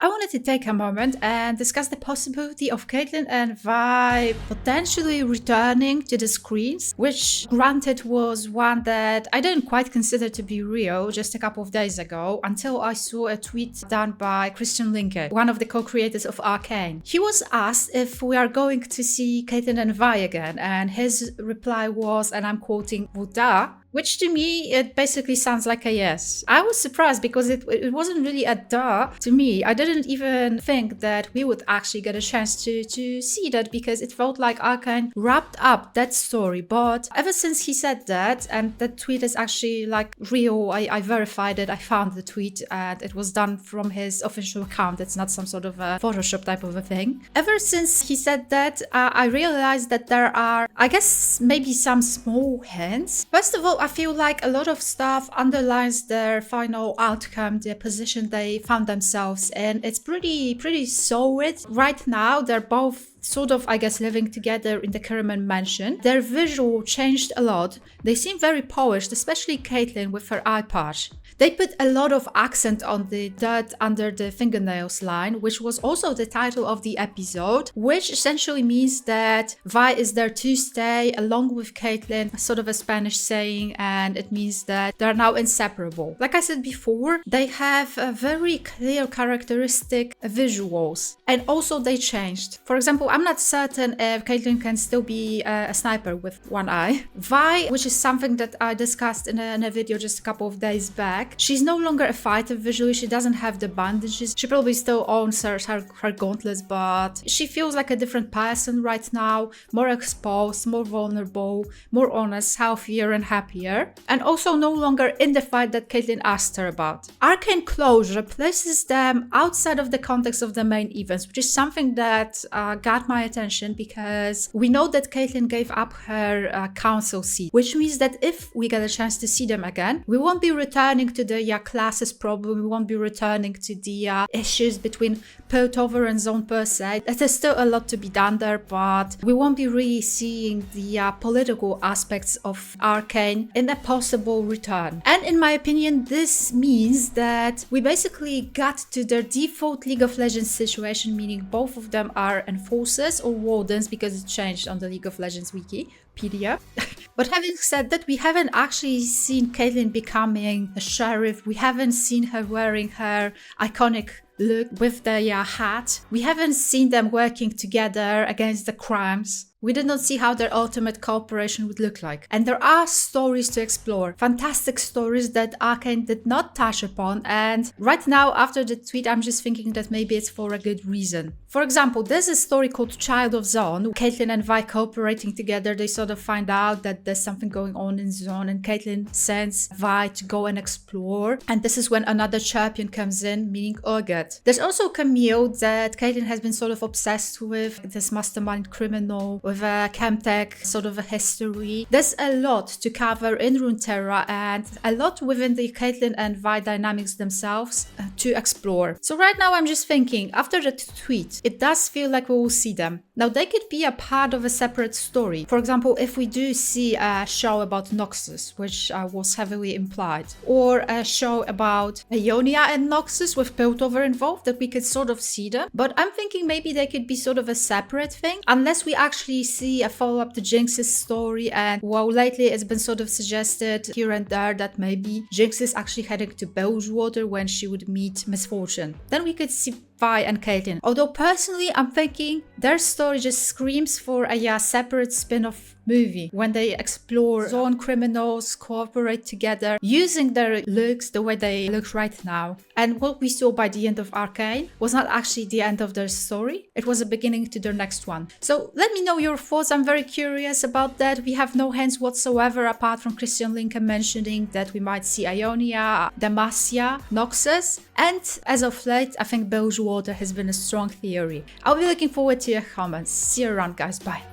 I wanted to take a moment and discuss the possibility of Caitlyn and Vi potentially returning to the screens, which granted was one that I didn't quite consider to be real just a couple of days ago until I saw a tweet done by Linke, one of the co-creators of Arcane. He was asked if we are going to see Caitlyn and Vi again, and his reply was, and I'm quoting, "Would which to me, it basically sounds like a yes. I was surprised because it wasn't really a duh to me. I didn't even think that we would actually get a chance to see that because it felt like Arcane wrapped up that story. But ever since he said that, and that tweet is actually like real, I verified it, I found the tweet and it was done from his official account. It's not some sort of a Photoshop type of a thing. Ever since he said that, I realized that there are, I guess, maybe some small hints. First of all, I feel like a lot of stuff underlines their final outcome, the position they found themselves in. It's pretty solid. Right now, they're both sort of, I guess, living together in the Kerriman mansion. Their visual changed a lot. They seem very polished, especially Caitlyn with her eye patch. They put a lot of accent on the dirt under the fingernails line, which was also the title of the episode, which essentially means that Vi is there to stay along with Caitlyn, sort of a Spanish saying, and it means that they're now inseparable. Like I said before, they have a very clear characteristic visuals, and also they changed. For example, I'm not certain if Caitlyn can still be a sniper with one eye. Vi, which is something that I discussed in a video just a couple of days back, she's no longer a fighter visually. She doesn't have the bandages. She probably still owns her gauntlets, but she feels like a different person right now, more exposed, more vulnerable, more honest, healthier and happier, and also no longer in the fight that Caitlyn asked her about. Arcane closure places them outside of the context of the main events, which is something that got my attention because we know that Caitlyn gave up her council seat, which means that if we get a chance to see them again, we won't be returning to the classes problem, we won't be returning to the issues between Piltover and Zone per se. There's still a lot to be done there, but we won't be really seeing the political aspects of Arcane in a possible return. And in my opinion, this means that we basically got to their default League of Legends situation, meaning both of them are enforcers or wardens because it changed on the League of Legends Wikipedia. But having said that, we haven't actually seen Caitlyn becoming a sheriff. We haven't seen her wearing her iconic look with the hat. We haven't seen them working together against the crimes. We did not see how their ultimate cooperation would look like. And there are stories to explore. Fantastic stories that Arcane did not touch upon. And right now, after the tweet, I'm just thinking that maybe it's for a good reason. For example, there's a story called Child of Zone. Caitlyn and Vi cooperating together, they sort of find out that there's something going on in Zone, and Caitlyn sends Vi to go and explore. And this is when another champion comes in, meaning Urgot. There's also Camille that Caitlyn has been sort of obsessed with, this mastermind criminal with a Chemtech sort of a history. There's a lot to cover in Runeterra and a lot within the Caitlyn and Vi dynamics themselves to explore. So right now I'm just thinking, after the tweet, it does feel like we will see them. Now they could be a part of a separate story. For example, if we do see a show about Noxus, which was heavily implied, or a show about Ionia and Noxus with Piltover involved, that we could sort of see them. But I'm thinking maybe they could be sort of a separate thing, unless we actually see a follow-up to Jinx's story. And well, lately it's been sort of suggested here and there that maybe Jinx is actually heading to Bilgewater when she would meet Misfortune. Then we could see Vi and Caitlyn. Although personally, I'm thinking their story just screams for a separate spin-off movie when they explore Zone criminals, cooperate together, using their looks the way they look right now. And what we saw by the end of Arcane was not actually the end of their story. It was a beginning to their next one. So let me know your thoughts. I'm very curious about that. We have no hints whatsoever apart from Linke mentioning that we might see Ionia, Marcia, Noxus. And as of late, I think Bilgewater has been a strong theory. I'll be looking forward to your comments. See you around, guys. Bye.